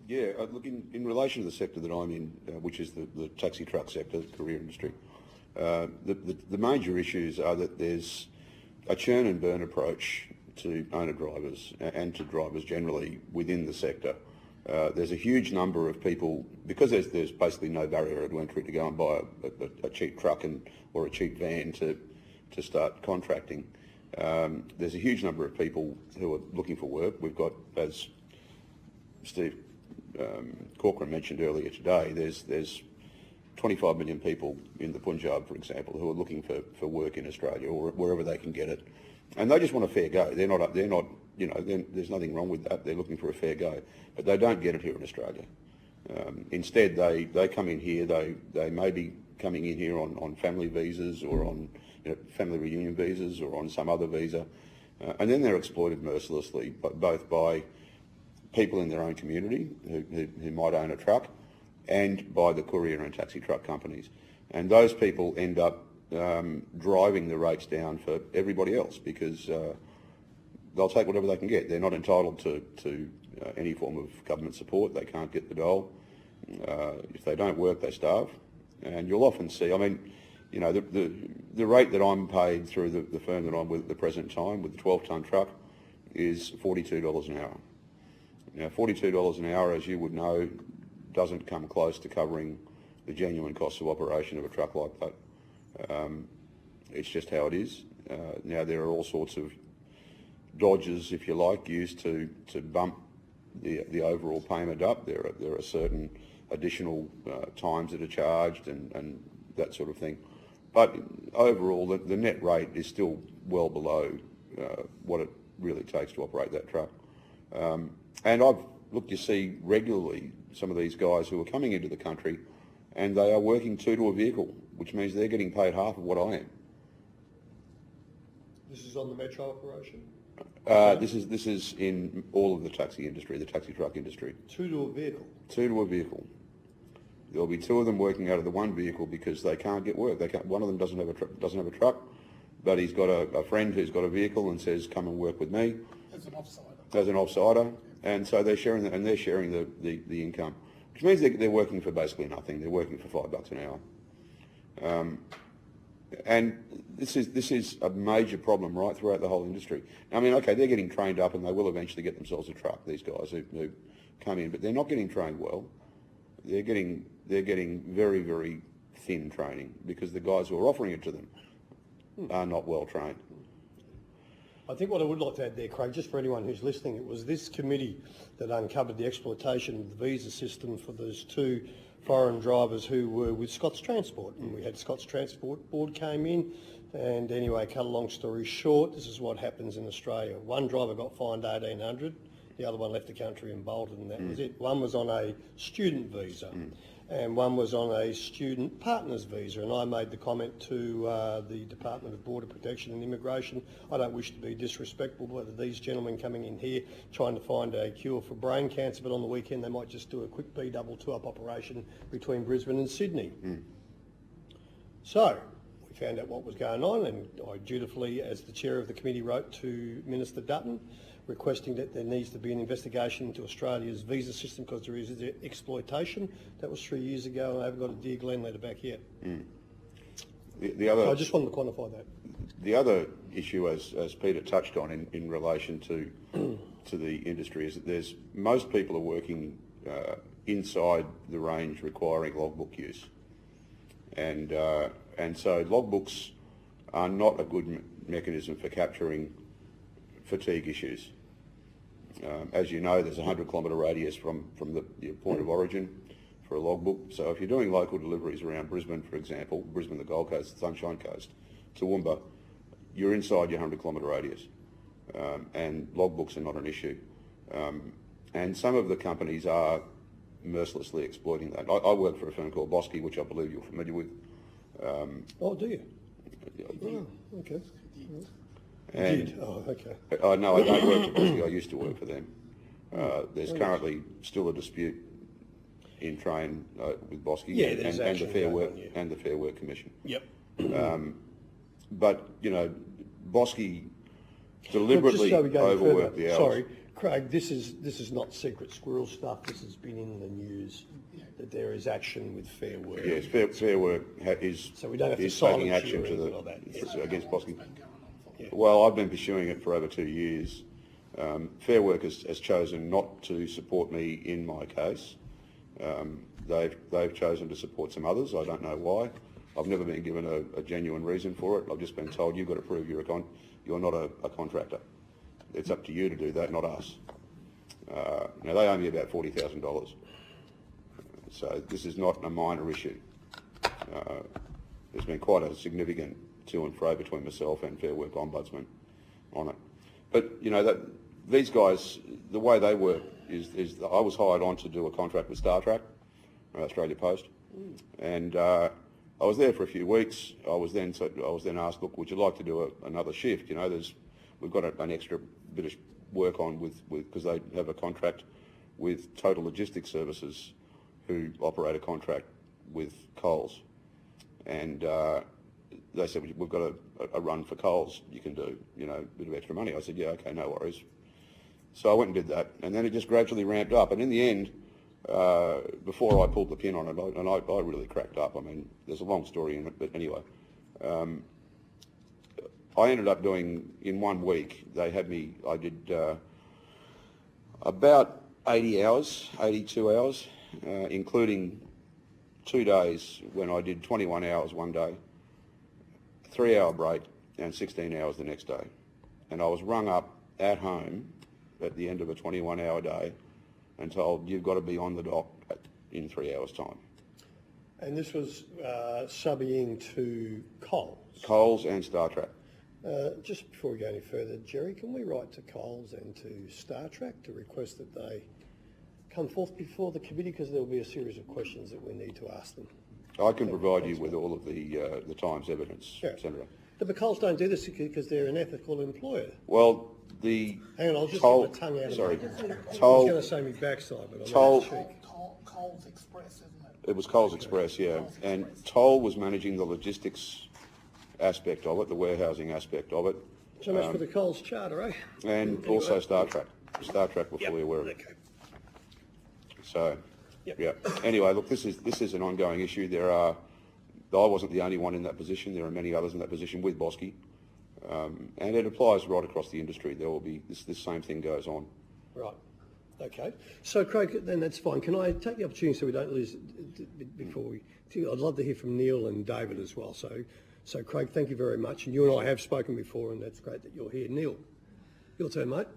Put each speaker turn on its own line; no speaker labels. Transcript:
Yeah, look, in relation to the sector that I'm in, which is the taxi truck sector, the courier industry, the major issues are that there's a churn and burn approach to owner drivers and to drivers generally within the sector. There's a huge number of people, because there's basically no barrier to entry to go and buy a cheap truck or a cheap van to start contracting. There's a huge number of people who are looking for work. We've got, as Steve Corcoran mentioned earlier today, there's 25 million people in the Punjab, for example, who are looking for work in Australia or wherever they can get it, and they just want a fair go. They're not, there's nothing wrong with that. They're looking for a fair go, but they don't get it here in Australia. Instead, they come in here. They may be coming in here on family visas or on family reunion visas or on some other visa, and then they're exploited mercilessly, both by people in their own community who might own a truck, and by the courier and taxi truck companies. And those people end up driving the rates down for everybody else because they'll take whatever they can get. They're not entitled to any form of government support. They can't get the dole. If they don't work, they starve. And you'll often see, the rate that I'm paid through the firm that I'm with at the present time, with the 12-tonne truck, is $42 an hour. Now, $42 an hour, as you would know, doesn't come close to covering the genuine costs of operation of a truck like that. It's just how it is. Now, there are all sorts of dodges, if you like, used to bump the overall payment up. There are certain additional times that are charged and that sort of thing. But overall, the net rate is still well below what it really takes to operate that truck. And I've looked to see regularly some of these guys who are coming into the country and they are working two to a vehicle, which means they're getting paid half of what I am.
This is on the metro operation?
This is in all of the taxi industry, the taxi truck industry.
Two to a vehicle?
Two to a vehicle. There'll be two of them working out of the one vehicle because they can't get work. One of them doesn't have a truck, but he's got a friend who's got a vehicle and says, "Come and work with me."
As an offsider.
As an offsider, and so they're sharing the income, which means they're working for basically nothing. They're working for $5 an hour, and this is a major problem right throughout the whole industry. I mean, okay, they're getting trained up and they will eventually get themselves a truck. These guys who come in, but they're not getting trained well. They're getting very, very thin training because the guys who are offering it to them are not well trained.
I think what I would like to add there, Craig, just for anyone who's listening, it was this committee that uncovered the exploitation of the visa system for those two foreign drivers who were with Scots Transport. And we had Scots Transport Board came in, and anyway, cut a long story short, this is what happens in Australia. One driver got fined $1,800, the other one left the country and bolted, and that was it. One was on a student visa. And one was on a student partner's visa, and I made the comment to the Department of Border Protection and Immigration, I don't wish to be disrespectful, but these gentlemen coming in here trying to find a cure for brain cancer, but on the weekend they might just do a quick B-double-two-up operation between Brisbane and Sydney. So we found out what was going on, and I dutifully, as the chair of the committee, wrote to Minister Dutton requesting that there needs to be an investigation into Australia's visa system because there is exploitation. That was 3 years ago, and I haven't got a Dear Glenn letter back yet. So I just wanted to quantify that.
The other issue, as Peter touched on in relation to the industry, is that most people are working inside the range requiring logbook use, and so logbooks are not a good mechanism for capturing fatigue issues. As you know, there's a 100-kilometre radius from the point of origin for a logbook. So if you're doing local deliveries around Brisbane, for example, Brisbane, the Gold Coast, the Sunshine Coast, Toowoomba, you're inside your 100-kilometre radius, and logbooks are not an issue. And some of the companies are mercilessly exploiting that. I work for a firm called Bosky, which I believe you're familiar with.
Oh, do you? Oh, okay.
And
okay.
No, I don't work for Bosky. I used to work for them. There's currently still a dispute in train with Bosky and the Fair Work Commission.
Yep.
But Bosky deliberately overworked the hours.
Sorry, Craig, this is not secret squirrel stuff. This has been in the news, that there is action with Fair Work.
Yes, Fair Work is,
So we don't have to
is taking
silence
action
you or
to
anything like that.
the, against Bosky. Well, I've been pursuing it for over 2 years. Fair Work has chosen not to support me in my case. They've chosen to support some others. I don't know why. I've never been given a genuine reason for it. I've just been told you've got to prove you're not a contractor. It's up to you to do that, not us. Now they owe me about $40,000. So this is not a minor issue. There's been quite a significant to and fro between myself and Fair Work Ombudsman on it. But you know that these guys, the way they work is I was hired on to do a contract with StarTrack, Australia Post, and I was there for a few weeks. I was then asked, look, would you like to do another shift? You know, we've got an extra bit of work on with because they have a contract with Total Logistics Services, who operate a contract with Coles, and they said, we've got a run for Coles you can do, you know, a bit of extra money. I said, yeah, okay, no worries. So I went and did that, and then it just gradually ramped up, and in the end, before I pulled the pin on it, I really cracked up. I mean, there's a long story in it, but anyway, I ended up doing, in 1 week, they had me, I did about 82 hours, including 2 days when I did 21 hours one day, 3-hour break, and 16 hours the next day. And I was rung up at home at the end of a 21-hour day and told, you've got to be on the dock in 3 hours' time.
And this was subbing to Coles.
Coles and StarTrack.
Just before we go any further, Jerry, can we write to Coles and to StarTrack to request that they come forth before the committee, because there will be a series of questions that we need to ask them.
I can provide you with all of the Times evidence,
Yeah.
Senator.
But the Coles don't do this because they're an ethical employer.
Well, the
Hang on, I'll just
Toll,
get my tongue out of
sorry,
my... I was
Toll,
going to say me backside, but I'm
Toll-
not cheek.
Coles Express, isn't it?
it was Coles Express, yeah, and Toll was managing the logistics aspect of it, the warehousing aspect of it,
So much for the Coles charter, eh?
and also StarTrack. StarTrack were fully aware of it.
Okay.
So,
Yep.
yeah. Anyway, look, this is an ongoing issue. I wasn't the only one in that position. There are many others in that position with Bosky, and it applies right across the industry. There will be this same thing goes on.
Right. Okay. So, Craig, then that's fine. Can I take the opportunity so we don't lose before we... I'd love to hear from Neil and David as well. So, Craig, thank you very much. And you and I have spoken before, and that's great that you're here. Neil, your turn, mate.